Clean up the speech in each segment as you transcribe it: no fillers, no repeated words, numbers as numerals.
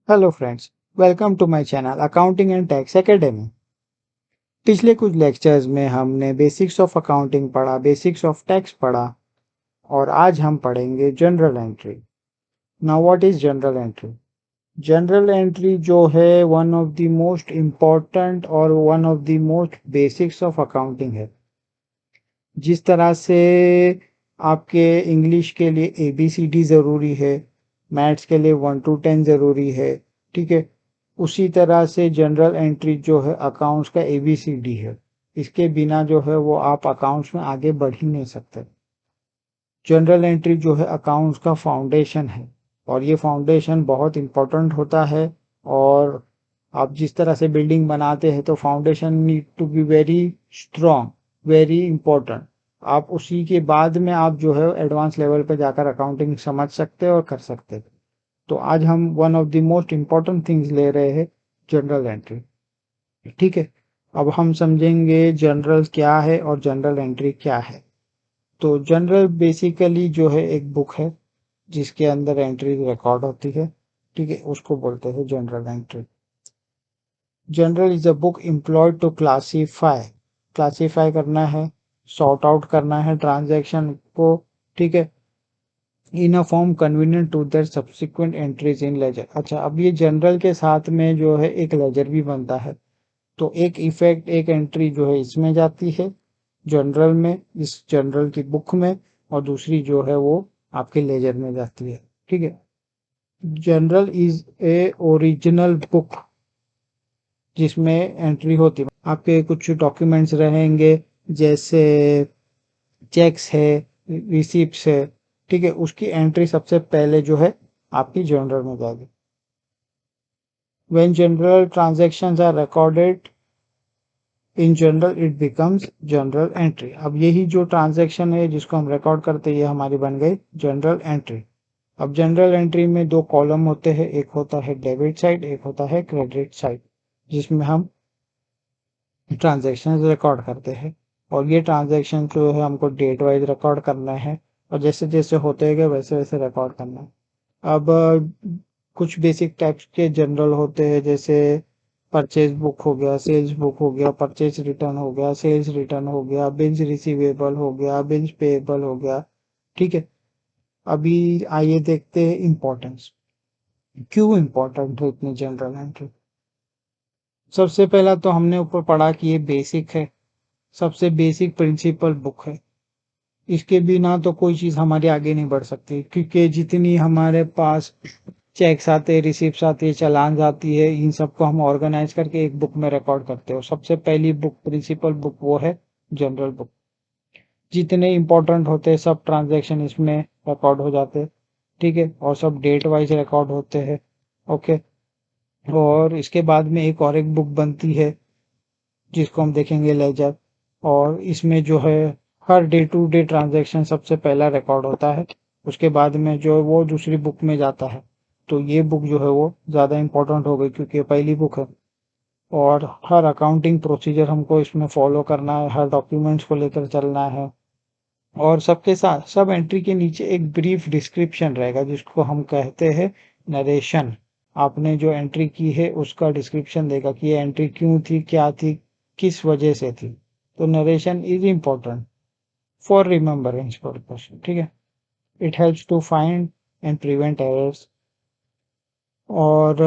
Hello friends, welcome to my channel accounting and tax academy. पिछले कुछ lectures में हमने बेसिक्स ऑफ अकाउंटिंग पढ़ा, बेसिक्स ऑफ टैक्स पढ़ा और आज हम पढ़ेंगे journal entry. Now what is journal entry? Journal entry जो है one of the most important और one of the most basics of accounting है। जिस तरह से आपके इंग्लिश के लिए ABCD ज़रूरी है, मैथ्स के लिए 1 to 10 ज़रूरी है, ठीक है, उसी तरह से जनरल एंट्री जो है अकाउंट्स का ABCD है। इसके बिना जो है वो आप अकाउंट्स में आगे बढ़ ही नहीं सकते। जनरल एंट्री जो है अकाउंट्स का फाउंडेशन है और ये फाउंडेशन बहुत इम्पोर्टेंट होता है। और आप जिस तरह से बिल्डिंग बनाते हैं तो foundation need to be very strong, very important. आप उसी के बाद में आप जो है एडवांस लेवल पे जाकर अकाउंटिंग समझ सकते हैं और कर सकते हैं। तो आज हम one of the most important things ले रहे हैं, जनरल एंट्री। ठीक है, अब हम समझेंगे जनरल क्या है और जनरल एंट्री क्या है। तो जनरल बेसिकली जो है एक बुक है जिसके अंदर एंट्री रिकॉर्ड होती है, ठीक है, उसको बोलते हैं general entry. General is a book employed to classify करना है, सॉर्ट आउट करना है ट्रांजैक्शन को, ठीक है, in a form convenient to their subsequent entries in ledger. अच्छा, अब ये जनरल के साथ में जो है एक लेजर भी बनता है, तो एक इफेक्ट, एक एंट्री जो है इसमें जाती है जनरल में, इस जनरल की बुक में, और दूसरी जो है वो आपके लेजर में जाती है। ठीक है, general is a original book जिसमें एंट्री होती है। आपके कुछ डॉक्यूमेंट्स रहेंगे, जैसे चेक्स है, रिसिप्ट्स है, ठीक है, उसकी एंट्री सबसे पहले जो है आपकी जनरल में जाएगी। When general transactions are recorded in general it becomes general entry. अब यही जो ट्रांजैक्शन है जिसको हम रिकॉर्ड करते हैं, ये हमारी बन गई जनरल एंट्री। अब जनरल एंट्री में दो कॉलम होते हैं, एक होता है डेबिट साइड, एक होता है क्रेडिट साइड, जिसमें हम ट्रांजैक्शन रिकॉर्ड करते हैं। और ये ट्रांजैक्शन जो है हमको डेट वाइज रिकॉर्ड करना है और जैसे जैसे होते गए वैसे वैसे रिकॉर्ड करना है। अब कुछ बेसिक टाइप्स के जनरल होते हैं, जैसे परचेज बुक हो गया, सेल्स बुक हो गया, परचेज रिटर्न हो गया, सेल्स रिटर्न हो गया, बिल्स रिसीवेबल हो गया, बिल्स पेएबल हो गया। ठीक है, अभी आइए देखते हैं इम्पोर्टेंस, क्यों इम्पोर्टेंट है इतनी जनरल एंट्री। सबसे पहला तो हमने ऊपर पढ़ा कि ये बेसिक है, सबसे बेसिक प्रिंसिपल बुक है। इसके बिना तो कोई चीज हमारी आगे नहीं बढ़ सकती, क्योंकि जितनी हमारे पास चेक्स आते हैं, रिसिप्ट आती है, चालान आती है, इन सबको हम ऑर्गेनाइज करके एक बुक में रिकॉर्ड करते हो। सबसे पहली बुक, प्रिंसिपल बुक, वो है जनरल बुक। जितने इंपॉर्टेंट होते हैं सब ट्रांजैक्शन इसमें रिकॉर्ड हो जाते हैं, ठीक है, और सब डेट वाइज रिकॉर्ड होते हैं। ओके, और इसके बाद में एक बुक बनती है जिसको हम देखेंगे लेजर, और इसमें जो है हर डे टू डे ट्रांजैक्शन सबसे पहला रिकॉर्ड होता है, उसके बाद में जो है वो दूसरी बुक में जाता है। तो ये बुक जो है वो ज़्यादा इम्पोर्टेंट हो गई क्योंकि ये पहली बुक है। और हर अकाउंटिंग प्रोसीजर हमको इसमें फॉलो करना है, हर डॉक्यूमेंट्स को लेकर चलना है, और सबके साथ सब एंट्री के नीचे एक ब्रीफ डिस्क्रिप्शन रहेगा जिसको हम कहते हैं नरेशन। आपने जो एंट्री की है उसका डिस्क्रिप्शन देगा कि ये एंट्री क्यों थी, क्या थी, किस वजह से थी। तो narration is important for remembrance purpose, ठीक है। It helps to find and prevent errors. और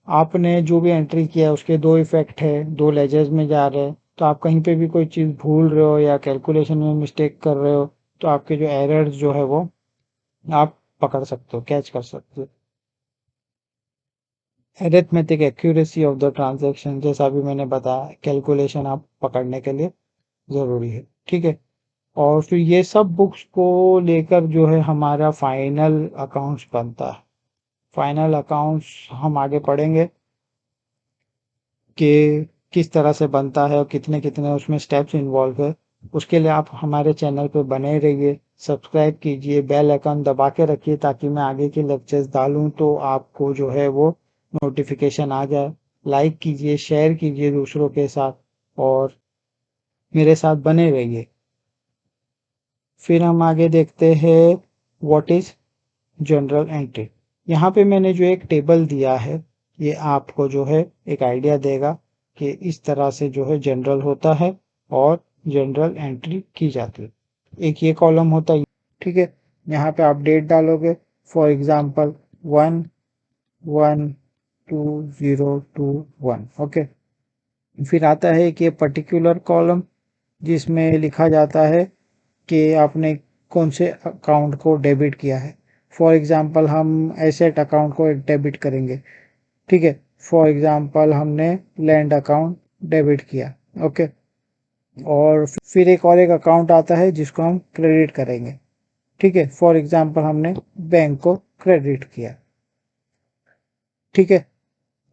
आपने जो भी एंट्री किया है उसके दो इफेक्ट है, दो लेजर्स में जा रहे हैं, तो आप कहीं पे भी कोई चीज़ भूल रहे हो या कैलकुलेशन में मिस्टेक कर रहे हो तो आपके जो एरर्स जो है वो आप पकड़ सकते हो, कैच कर सकते हो। Arithmetic accuracy of the transaction, जैसा भी मैंने बताया, कैलकुलेशन आप पकड़ने के लिए ज़रूरी है, ठीक है। और फिर ये सब बुक्स को लेकर जो है हमारा फाइनल अकाउंट्स बनता है। फाइनल अकाउंट्स हम आगे पढ़ेंगे कि किस तरह से बनता है और कितने कितने उसमें स्टेप्स इन्वॉल्व है। उसके लिए आप हमारे चैनल पे बने रहिए, सब्सक्राइब कीजिए, बेल आइकन दबा के रखिए ताकि मैं आगे के लेक्चर्स डालूं तो आपको जो है वो नोटिफिकेशन आ जाए। लाइक कीजिए, शेयर कीजिए दूसरों के साथ, और मेरे साथ बने रहिए। फिर हम आगे देखते हैं व्हाट इज जनरल एंट्री। यहाँ पे मैंने जो एक टेबल दिया है ये आपको जो है एक आइडिया देगा कि इस तरह से जो है जनरल होता है और जनरल एंट्री की जाती है। एक ये कॉलम होता है, ठीक है। यहाँ पे आप डेट डालोगे, फॉर एग्जांपल 1/1/2021, ओके। फिर आता है कि पर्टिकुलर कॉलम जिसमें लिखा जाता है कि आपने कौन से अकाउंट को डेबिट किया है। फॉर एग्जांपल हम एसेट अकाउंट को डेबिट करेंगे, ठीक है। फॉर एग्जांपल हमने लैंड अकाउंट डेबिट किया, ओके। और फिर एक अकाउंट आता है जिसको हम क्रेडिट करेंगे, ठीक है। फॉर एग्जांपल हमने बैंक को क्रेडिट किया, ठीक है।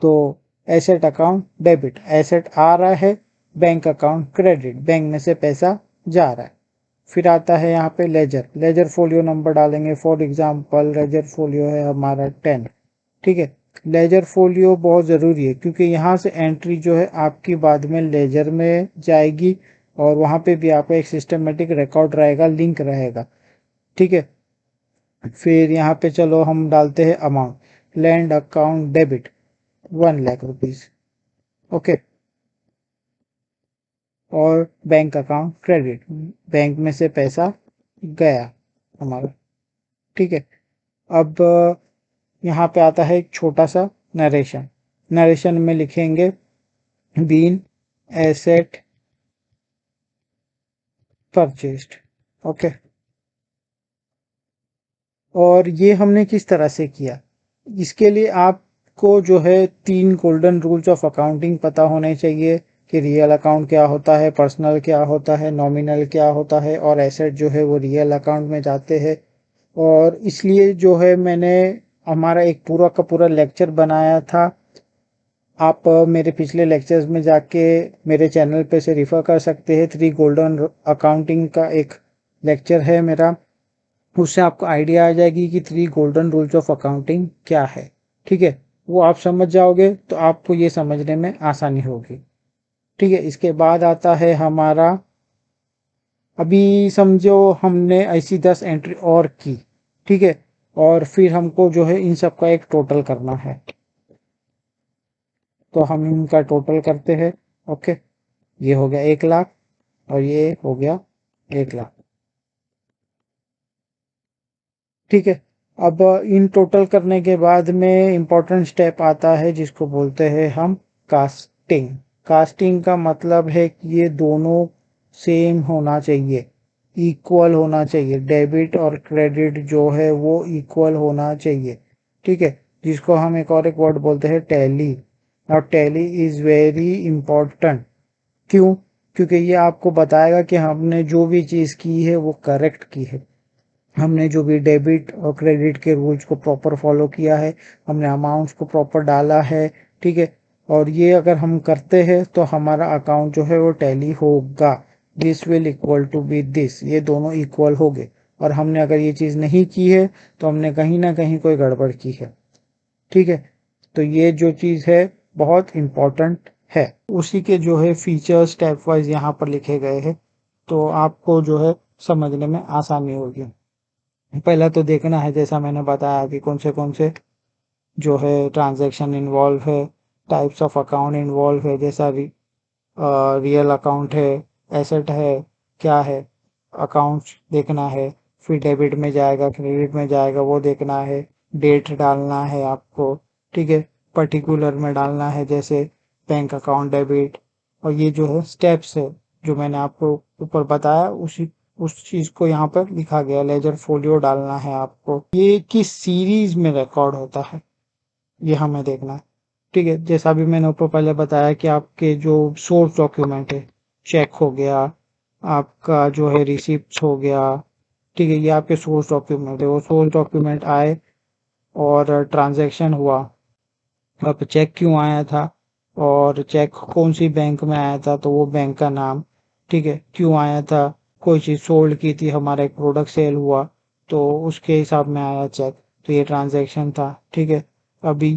तो एसेट अकाउंट डेबिट, एसेट आ रहा है, बैंक अकाउंट क्रेडिट, बैंक में से पैसा जा रहा है। फिर आता है यहाँ पे लेजर, लेजर फोलियो नंबर डालेंगे। फॉर एग्जांपल लेजर फोलियो है हमारा 10, ठीक है। लेजर फोलियो बहुत ज़रूरी है क्योंकि यहाँ से एंट्री जो है आपकी बाद में लेजर में जाएगी और वहाँ पे भी आपका एक सिस्टमेटिक रिकॉर्ड रहेगा, लिंक रहेगा, ठीक है। फिर यहाँ पे चलो हम डालते हैं amount, land account debit 1 lakh rupees, okay. और बैंक अकाउंट क्रेडिट, बैंक में से पैसा गया हमारा, ठीक है। अब यहाँ पे आता है एक छोटा सा नरेशन, नरेशन में लिखेंगे बीन एसेट परचेस्ड, ओके। और ये हमने किस तरह से किया, इसके लिए आपको जो है 3 गोल्डन रूल्स ऑफ अकाउंटिंग पता होने चाहिए कि रियल अकाउंट क्या होता है, पर्सनल क्या होता है, नॉमिनल क्या होता है, और एसेट जो है वो रियल अकाउंट में जाते हैं। और इसलिए जो है मैंने हमारा एक पूरा का पूरा लेक्चर बनाया था। आप मेरे पिछले लेक्चर्स में जाके मेरे चैनल पे से रिफ़र कर सकते हैं। 3 गोल्डन अकाउंटिंग का एक लेक्चर है मेरा, उससे आपको आइडिया आ जाएगी कि 3 गोल्डन रूल्स ऑफ अकाउंटिंग क्या है, ठीक है। वो आप समझ जाओगे तो आपको ये समझने में आसानी होगी, ठीक है। इसके बाद आता है हमारा, अभी समझो हमने ऐसी 10 एंट्री और की, ठीक है। और फिर हमको जो है इन सब का एक टोटल करना है, तो हम इनका टोटल करते हैं, ओके। ये हो गया 1 लाख और ये हो गया 1 लाख, ठीक है। अब इन टोटल करने के बाद में इम्पोर्टेंट स्टेप आता है जिसको बोलते हैं हम कास्टिंग। कास्टिंग का मतलब है कि ये दोनों सेम होना चाहिए, इक्वल होना चाहिए, डेबिट और क्रेडिट जो है वो इक्वल होना चाहिए, ठीक है। जिसको हम एक वर्ड बोलते हैं टैली। और टैली इज़ वेरी इम्पोर्टेंट, क्यों? क्योंकि ये आपको बताएगा कि हमने जो भी चीज़ की है वो करेक्ट की है, हमने जो भी डेबिट और क्रेडिट के रूल्स को प्रॉपर फॉलो किया है, हमने अमाउंट्स को प्रॉपर डाला है, ठीक है। और ये अगर हम करते हैं तो हमारा अकाउंट जो है वो टैली होगा। This will equal to be this, ये दोनों इक्वल हो गए। और हमने अगर ये चीज़ नहीं की है तो हमने कहीं ना कहीं कोई गड़बड़ की है, ठीक है। तो ये जो चीज़ है बहुत इम्पोर्टेंट है। उसी के जो है फीचर्स स्टेप वाइज यहाँ पर लिखे गए हैं, तो आपको जो है समझने में आसानी होगी। पहला तो देखना है, जैसा मैंने बताया कि कौन से जो है ट्रांजैक्शन इन्वॉल्व है, टाइप्स ऑफ अकाउंट इन्वॉल्व है, जैसा रियल अकाउंट है, एसेट है, क्या है, अकाउंट्स देखना है। फिर डेबिट में जाएगा, क्रेडिट में जाएगा, वो देखना है। डेट डालना है आपको, ठीक है। पर्टिकुलर में डालना है, जैसे बैंक अकाउंट डेबिट। और ये जो है स्टेप्स है जो मैंने आपको ऊपर बताया, उसी उस चीज़ को यहाँ पर लिखा गया। लेजर फोलियो डालना है आपको, ये किस सीरीज में रिकॉर्ड होता है ये हमें देखना है, ठीक है। जैसा भी मैंने ऊपर पहले बताया कि आपके जो सोर्स डॉक्यूमेंट है, चेक हो गया, आपका जो है रिसिप्ट हो गया, ठीक है, ये आपके सोर्स डॉक्यूमेंट है। वो सोर्स डॉक्यूमेंट आए और ट्रांजैक्शन हुआ, अब चेक क्यों आया था और चेक कौन सी बैंक में आया था, तो वो बैंक का नाम, ठीक है, क्यों आया था, कोई चीज़ सोल्ड की थी, हमारा एक प्रोडक्ट सेल हुआ तो उसके हिसाब में आया चेक, तो ये ट्रांजैक्शन था, ठीक है। अभी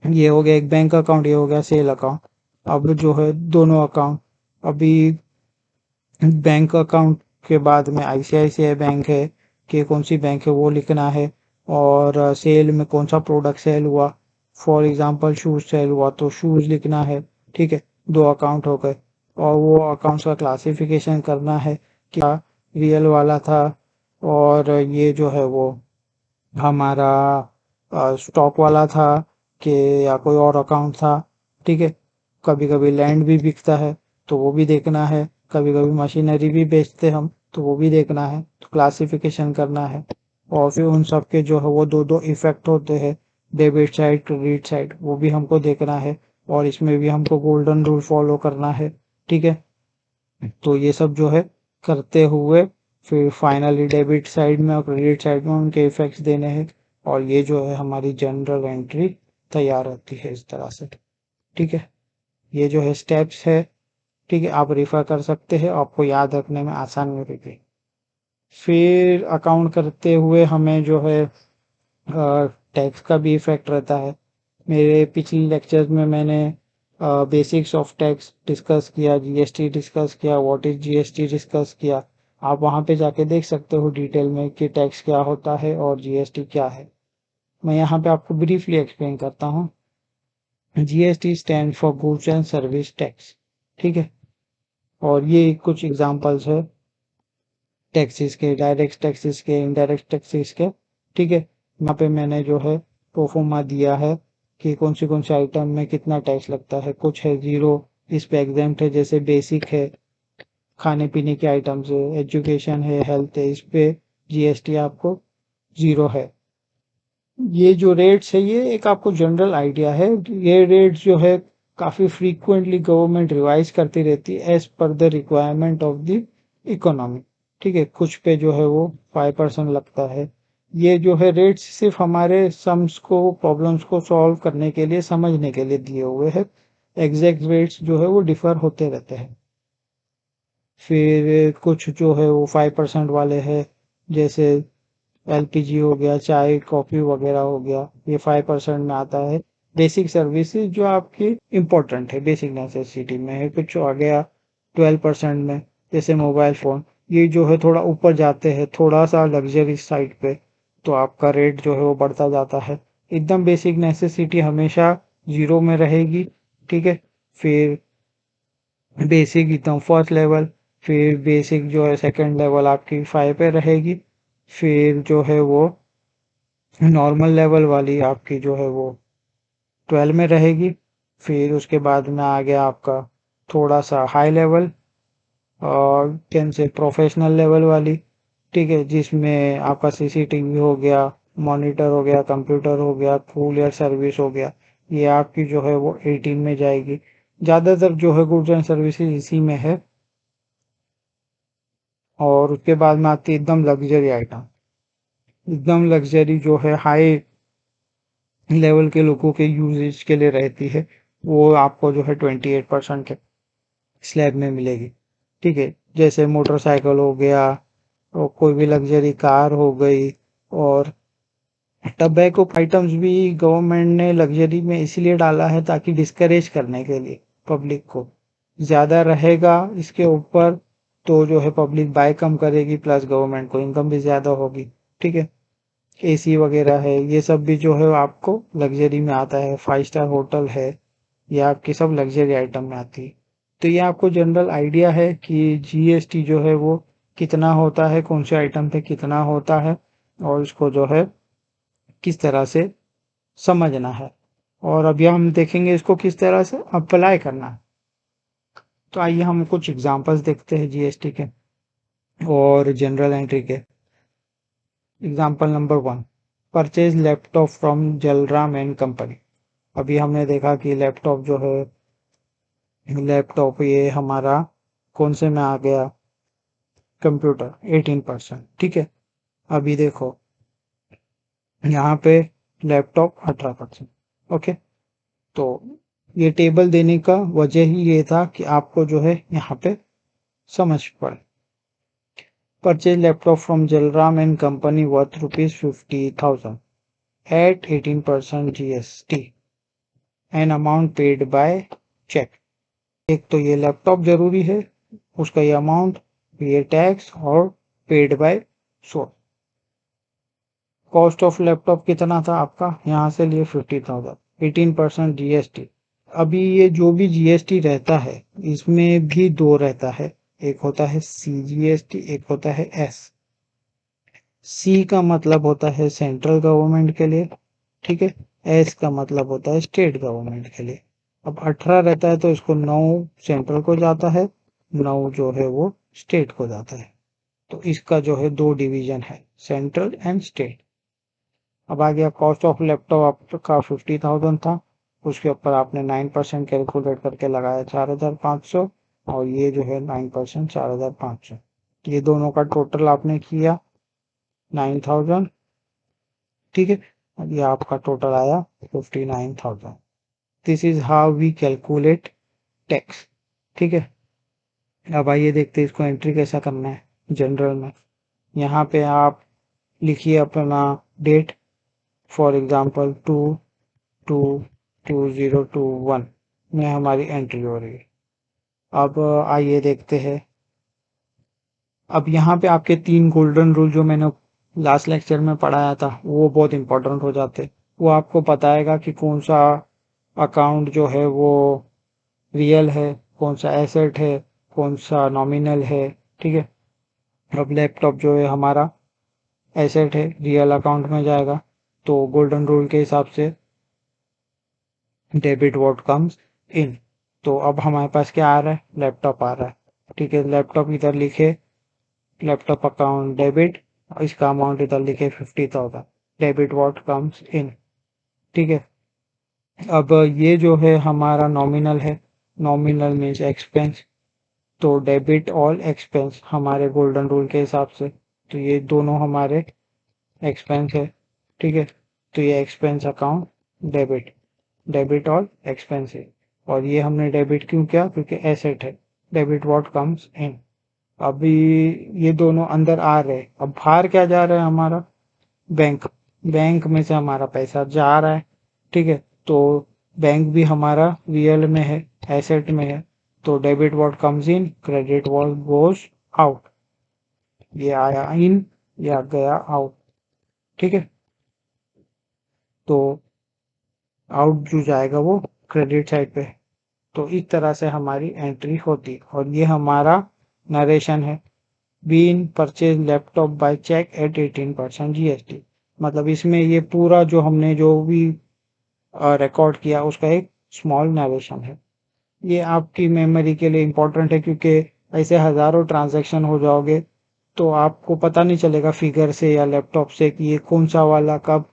ये हो गया एक बैंक अकाउंट, ये हो गया सेल अकाउंट। अब जो है दोनों अकाउंट, अभी बैंक अकाउंट के बाद में आईसीआईसीआई बैंक है कि कौन सी बैंक है वो लिखना है, और सेल में कौन सा प्रोडक्ट सेल हुआ, फॉर एग्जांपल शूज सेल हुआ तो शूज लिखना है, ठीक है। 2 अकाउंट हो गए और वो अकाउंट्स का क्लासिफिकेशन करना है, क्या रियल वाला था और ये जो है वो हमारा स्टॉक वाला था कि या कोई और अकाउंट था, ठीक है। कभी कभी लैंड भी बिकता है तो वो भी देखना है, कभी कभी मशीनरी भी बेचते हम तो वो भी देखना है, तो क्लासिफिकेशन करना है। और फिर उन सब के जो है वो दो दो इफेक्ट होते हैं, डेबिट साइड क्रेडिट साइड, वो भी हमको देखना है और इसमें भी हमको गोल्डन रूल फॉलो करना है, ठीक है। तो ये सब जो है करते हुए फिर फाइनली डेबिट साइड में और क्रेडिट साइड में उनके इफेक्ट्स देने हैं और ये जो है हमारी जनरल एंट्री तैयार होती है इस तरह से, ठीक है। ये जो है स्टेप्स है, ठीक है, आप रेफर कर सकते हैं, आपको याद रखने में आसानी होगी। फिर अकाउंट करते हुए हमें जो है टैक्स का भी इफेक्ट रहता है। मेरे पिछले लेक्चर्स में मैंने बेसिक्स ऑफ टैक्स डिस्कस किया, जीएसटी डिस्कस किया, व्हाट इज जीएसटी डिस्कस किया। आप वहां पे जाके देख सकते हो डिटेल में कि टैक्स क्या होता है और जीएसटी क्या है। मैं यहाँ पे आपको ब्रीफली एक्सप्लेन करता हूँ। GST stand for goods and service tax, ठीक है। और ये कुछ एग्जांपल्स है टैक्सेस के, डायरेक्ट टैक्सेस के, इनडायरेक्ट टैक्सेस के, ठीक है। यहाँ पे मैंने जो है प्रोफोमा दिया है कि कौन से आइटम में कितना टैक्स लगता है। कुछ है जीरो, इस पे एग्जाम्प्ट है, जैसे बेसिक है, खाने पीने के आइटम्स है, एजुकेशन है, हेल्थ है, इस पे जीएसटी आपको जीरो है। ये जो रेट्स है ये एक आपको जनरल आइडिया है। ये रेट्स जो है काफी फ्रीक्वेंटली गवर्नमेंट रिवाइज करती रहती है एज पर the requirement of the economy, ठीक है। कुछ पे जो है वो 5% लगता है। ये जो है रेट्स सिर्फ हमारे सम्स को, प्रॉब्लम्स को सॉल्व करने के लिए, समझने के लिए दिए हुए हैं। एग्जैक्ट रेट्स जो है वो डिफर होते रहते हैं। फिर कुछ जो है वो 5% वाले हैं, जैसे एलपीजी हो गया, चाय कॉफी वगैरह हो गया, ये 5% में आता है। बेसिक सर्विसेज जो आपकी इम्पोर्टेंट है, बेसिक नेसेसिटी में है, कुछ आ गया 12% में, जैसे मोबाइल फोन। ये जो है थोड़ा ऊपर जाते हैं, थोड़ा सा लग्जरी साइड पे, तो आपका रेट जो है वो बढ़ता जाता है। एकदम बेसिक नेसेसिटी हमेशा जीरो में रहेगी, ठीक है। फिर बेसिक एकदम फर्स्ट लेवल, फिर बेसिक जो है सेकंड लेवल आपकी 5 पे रहेगी। फिर जो है वो नॉर्मल लेवल वाली आपकी जो है वो 12 में रहेगी। फिर उसके बाद में आ गया आपका थोड़ा सा हाई लेवल और 10 से प्रोफेशनल लेवल वाली, ठीक है, जिसमें आपका सीसीटीवी हो गया, मॉनिटर हो गया, कंप्यूटर हो गया, फुल एयर सर्विस हो गया। ये आपकी जो है वो 18 में जाएगी। ज्यादातर जो है गुड्स एंड सर्विसेज इसी में है। और उसके बाद में आती है एकदम लग्जरी आइटम। एकदम लग्जरी जो है हाई लेवल के लोगों के यूजेज के लिए रहती है, वो आपको जो है 28% स्लैब में मिलेगी, ठीक है। जैसे मोटरसाइकिल हो गया और कोई भी लग्जरी कार हो गई। और टबैको आइटम्स भी गवर्नमेंट ने लग्जरी में इसलिए डाला है ताकि डिस्करेज करने के लिए पब्लिक को। ज्यादा रहेगा इसके ऊपर तो जो है पब्लिक बाय कम करेगी, प्लस गवर्नमेंट को इनकम भी ज्यादा होगी, ठीक है। एसी वगैरह है, ये सब भी जो है आपको लग्जरी में आता है। 5 स्टार होटल है, ये आपकी सब लग्जरी आइटम में आती है। तो ये आपको जनरल आइडिया है कि जीएसटी जो है वो कितना होता है, कौन से आइटम पे कितना होता है, और इसको जो है किस तरह से समझना है। और अभी हम देखेंगे इसको किस तरह से अप्लाई करना है। तो आइए हम कुछ एग्जांपल्स देखते हैं जीएसटी के और जनरल एंट्री के। Example number 1, purchase laptop from Jalaram and company. अभी हमने देखा कि लैपटॉप जो है, लैपटॉप ये हमारा कौन से में आ गया, कंप्यूटर 18%, ठीक है। अभी देखो यहाँ पे लैपटॉप 18%, ओके। तो ये टेबल देने का वजह ही ये था कि आपको जो है यहाँ पे समझ पड़े। Purchase laptop from Jalaram and company worth ₹50,000 at 18% GST and amount paid by cheque. एक तो ये लैपटॉप जरूरी है, उसका ये अमाउंट, ये टैक्स और paid by source. Cost of laptop कितना था आपका, यहाँ से लिए 50,000, 18% जीएसटी। अभी ये जो भी जीएसटी रहता है इसमें भी दो रहता है, एक होता है सीजीएसटी, एक होता है एस। सी का मतलब होता है सेंट्रल गवर्नमेंट के लिए, ठीक है। एस का मतलब होता है स्टेट गवर्नमेंट के लिए। अब 18 रहता है तो इसको 9 सेंट्रल को जाता है, 9 जो है वो स्टेट को जाता है। तो इसका जो है दो डिवीजन है, सेंट्रल एंड स्टेट। अब आ गया कॉस्ट ऑफ लैपटॉप आपका 50,000 था, उसके ऊपर आपने 9% कैलकुलेट करके लगाया 4,500, और ये जो है 9% 4,500, ये दोनों का टोटल आपने किया 9,000, ठीक है। अब ये आपका टोटल आया 59,000। This is how we calculate tax, ठीक है। अब आइए देखते हैं इसको एंट्री कैसा करना है जनरल में। यहाँ पे आप लिखिए अपना डेट, फॉर एग्जांपल 2/2/2021 में हमारी एंट्री हो रही है। अब आइए देखते हैं। अब यहाँ पे आपके 3 गोल्डन रूल जो मैंने लास्ट लेक्चर में पढ़ाया था वो बहुत इंपॉर्टेंट हो जाते। वो आपको बताएगा कि कौन सा अकाउंट जो है वो रियल है, कौन सा एसेट है, कौन सा नॉमिनल है, ठीक है। अब लैपटॉप जो है हमारा एसेट है, रियल अकाउंट में जाएगा, तो गोल्डन रूल के हिसाब से डेबिट व्हाट कम्स इन। तो अब हमारे पास क्या आ रहा है, लैपटॉप आ रहा है, ठीक है। लैपटॉप इधर लिखे लैपटॉप अकाउंट डेबिट, इसका अमाउंट इधर लिखे 50,000, डेबिट व्हाट कम्स इन, ठीक है। अब ये जो है हमारा नॉमिनल है, नॉमिनल मीन्स एक्सपेंस, तो डेबिट ऑल एक्सपेंस हमारे गोल्डन रूल के हिसाब से, तो ये दोनों हमारे एक्सपेंस है, ठीक है। तो ये expense account debit, debit all expense है। और ये हमने डेबिट क्यों किया, क्योंकि एसेट है, डेबिट व्हाट कम्स इन। अभी ये दोनों अंदर आ रहे, अब बाहर क्या जा रहा है हमारा, बैंक, बैंक में से हमारा पैसा जा रहा है, ठीक है। तो बैंक भी हमारा रियल में है, एसेट में है, तो debit what comes in, credit what goes out. ये आया इन, या गया आउट, ठीक है। तो आउट जो जाएगा वो क्रेडिट साइड पे। तो इस तरह से हमारी एंट्री होती, और ये हमारा नरेशन है। Been purchase laptop by cheque at 18% GST. मतलब इसमें ये पूरा जो हमने जो भी रिकॉर्ड किया उसका एक स्मॉल नरेशन है। ये आपकी मेमोरी के लिए इम्पोर्टेंट है, क्योंकि ऐसे हजारों ट्रांजैक्शन हो जाओगे तो आपको पता नहीं चलेगा फिगर से या लैपटॉप से कि ये कौन सा वाला कब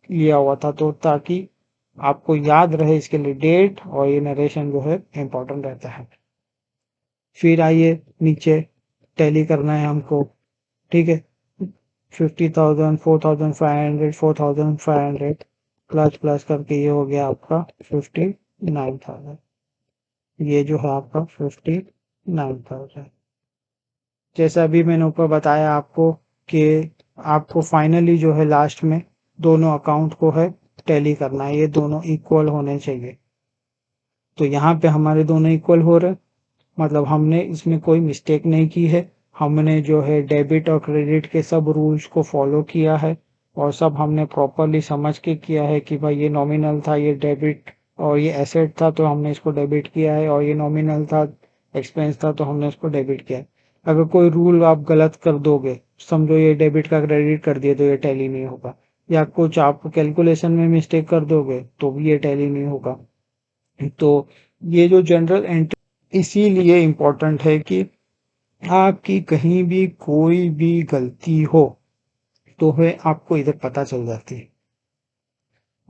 लिया हुआ था। तो ताकि आपको याद रहे, इसके लिए डेट और ये नरेशन जो है इम्पोर्टेंट रहता है। फिर आइए नीचे टैली करना है हमको, ठीक है। 50,000, 4,500, 4,500 प्लस प्लस करके ये हो गया आपका 59,000। ये जो है आपका 59,000। जैसा अभी मैंने ऊपर बताया आपको कि आपको फाइनली जो है लास्ट में दोनों अकाउंट को है टैली करना है, ये दोनों इक्वल होने चाहिए। तो यहाँ पे हमारे दोनों इक्वल हो रहे, मतलब हमने इसमें कोई मिस्टेक नहीं की है। हमने जो है डेबिट और क्रेडिट के सब रूल्स को फॉलो किया है, और सब हमने प्रॉपरली समझ के किया है कि भाई ये नॉमिनल था, ये डेबिट, और ये एसेट था तो हमने इसको डेबिट किया है, और ये नॉमिनल था, एक्सपेंस था तो हमने इसको डेबिट किया है। अगर कोई रूल आप गलत कर दोगे, समझो ये डेबिट का क्रेडिट कर दिए, तो ये टैली नहीं होगा। या कुछ आप कैलकुलेशन में मिस्टेक कर दोगे तो भी ये टैली नहीं होगा। तो ये जो जनरल एंट्री इसीलिए इम्पोर्टेंट है कि आपकी कहीं भी कोई भी गलती हो तो है आपको इधर पता चल जाती है,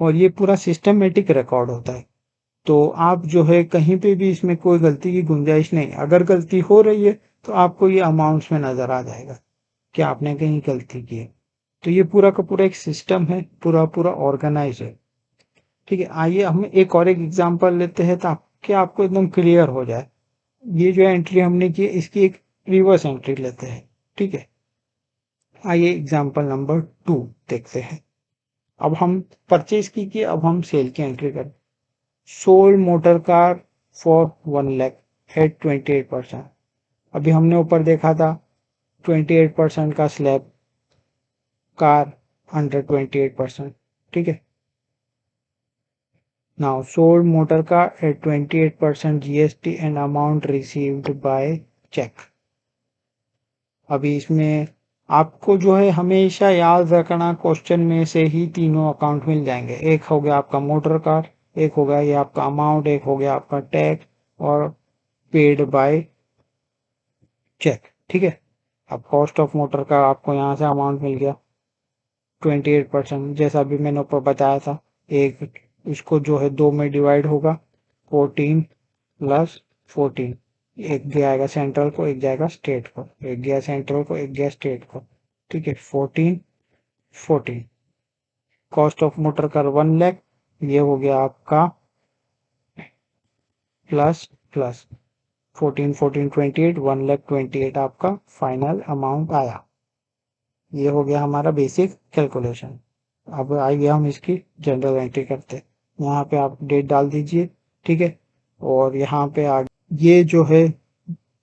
और ये पूरा सिस्टमेटिक रिकॉर्ड होता है। तो आप जो है कहीं पे भी इसमें कोई गलती की गुंजाइश नहीं। अगर गलती हो रही है तो आपको ये अमाउंट्स में नजर आ जाएगा कि आपने कहीं गलती की है। तो ये पूरा का पूरा एक सिस्टम है, पूरा पूरा ऑर्गेनाइज है, ठीक है। आइए हम एक और एक एग्जांपल लेते हैं ताकि आपको एकदम क्लियर हो जाए। ये जो एंट्री हमने की है इसकी एक रिवर्स एंट्री लेते हैं, ठीक है। आइए एग्जांपल नंबर 2 देखते हैं। अब हम परचेज की, अब हम सेल की एंट्री करें। Sold motor car for 1 lakh at 28%। अभी हमने ऊपर देखा था 28% का स्लैब, कार अंडर 28%, ठीक है। Now sold motor car at 28% GST and amount received by cheque. अभी इसमें आपको जो है हमेशा याद रखना, क्वेश्चन में से ही तीनों अकाउंट मिल जाएंगे। एक हो गया आपका मोटर कार, एक हो गया ये आपका अमाउंट, एक हो गया आपका टैक्स और पेड बाय चेक। ठीक है, अब कॉस्ट ऑफ मोटर का आपको यहाँ से अमाउंट मिल गया 28%, जैसा भी मैंने ऊपर बताया था। एक इसको जो है 2 में डिवाइड होगा, 14 प्लस 14, एक जाएगा सेंट्रल को, एक जाएगा स्टेट को, एक गया सेंट्रल को, एक गया स्टेट को। ठीक है, 14 कॉस्ट ऑफ मोटर का 1 लाख, ये हो गया आपका प्लस प्लस 14 28 1,28,000 आपका फाइनल अमाउंट आया। ये हो गया हमारा बेसिक कैलकुलेशन। अब आइए हम इसकी जनरल एंट्री करते हैं। यहाँ पे आप डेट डाल दीजिए। ठीक है, और यहाँ पे ये जो है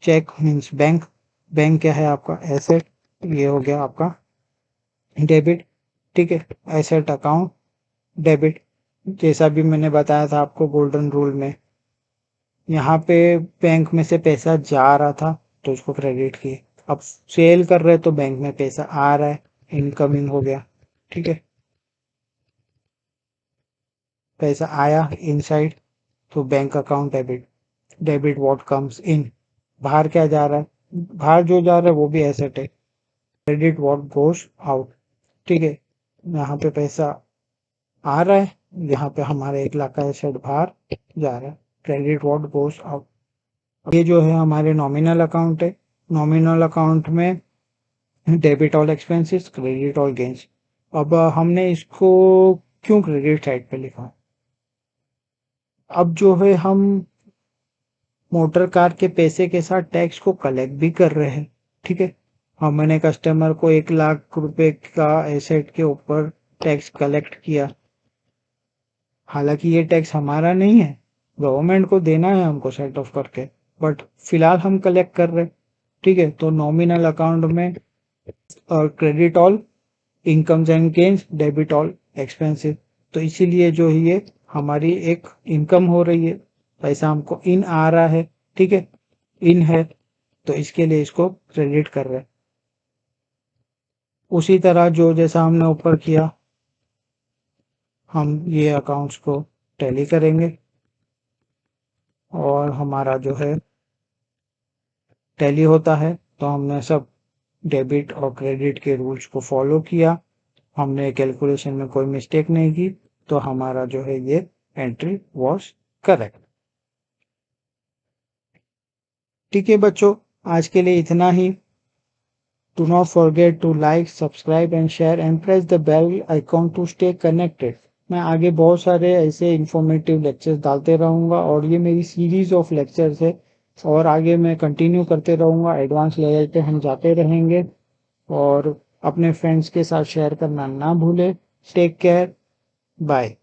चेक मीन्स बैंक, बैंक क्या है आपका एसेट, ये हो गया आपका डेबिट। ठीक है, एसेट अकाउंट डेबिट, जैसा भी मैंने बताया था आपको गोल्डन रूल में। यहाँ पे बैंक में से पैसा जा रहा था तो उसको क्रेडिट किए, अब सेल कर रहे तो बैंक में पैसा आ रहा है, इनकमिंग हो गया। ठीक है, पैसा आया इनसाइड तो bank account debit, debit what comes in, बाहर क्या जा रहा है, बाहर जो जा रहा है वो भी एसेट है, क्रेडिट व्हाट गोस आउट। ठीक है, यहाँ पे पैसा आ रहा है, यहाँ पे हमारे 1 लाख का एसेट बाहर जा रहा है, क्रेडिट व्हाट गोस आउट। ये जो है हमारे नॉमिनल अकाउंट है। नॉमिनल अकाउंट में debit all expenses, credit all gains. अब हमने इसको क्यों क्रेडिट साइड पे लिखा, अब जो है हम मोटर कार के पैसे के साथ टैक्स को कलेक्ट भी कर रहे हैं। ठीक है, हमने कस्टमर को 1 लाख रुपए का एसेट के ऊपर टैक्स कलेक्ट किया, हालांकि ये टैक्स हमारा नहीं है, गवर्नमेंट को देना है हमको सेट ऑफ करके, बट फिलहाल हम कलेक्ट कर रहे। ठीक है, तो नॉमिनल अकाउंट में और credit all incomes and gains, debit all expenses, तो इसीलिए जो ये हमारी एक इनकम हो रही है, पैसा हमको इन आ रहा है। ठीक है, इन है तो इसके लिए इसको क्रेडिट कर रहे हैं। उसी तरह जो जैसा हमने ऊपर किया, हम ये अकाउंट्स को टैली करेंगे और हमारा जो है टैली होता है तो हमने सब डेबिट और क्रेडिट के रूल्स को फॉलो किया, हमने कैलकुलेशन में कोई मिस्टेक नहीं की, तो हमारा जो है ये एंट्री वॉज करेक्ट। ठीक है बच्चों, आज के लिए इतना ही। Do not forget to like, subscribe and share and press the bell icon to stay connected. मैं आगे बहुत सारे ऐसे इंफॉर्मेटिव लेक्चर्स डालते रहूँगा और ये मेरी सीरीज ऑफ लेक्चर्स है और आगे मैं कंटिन्यू करते रहूँगा, एडवांस लेवल पे हम जाते रहेंगे। और अपने फ्रेंड्स के साथ शेयर करना ना भूले। Take care, bye.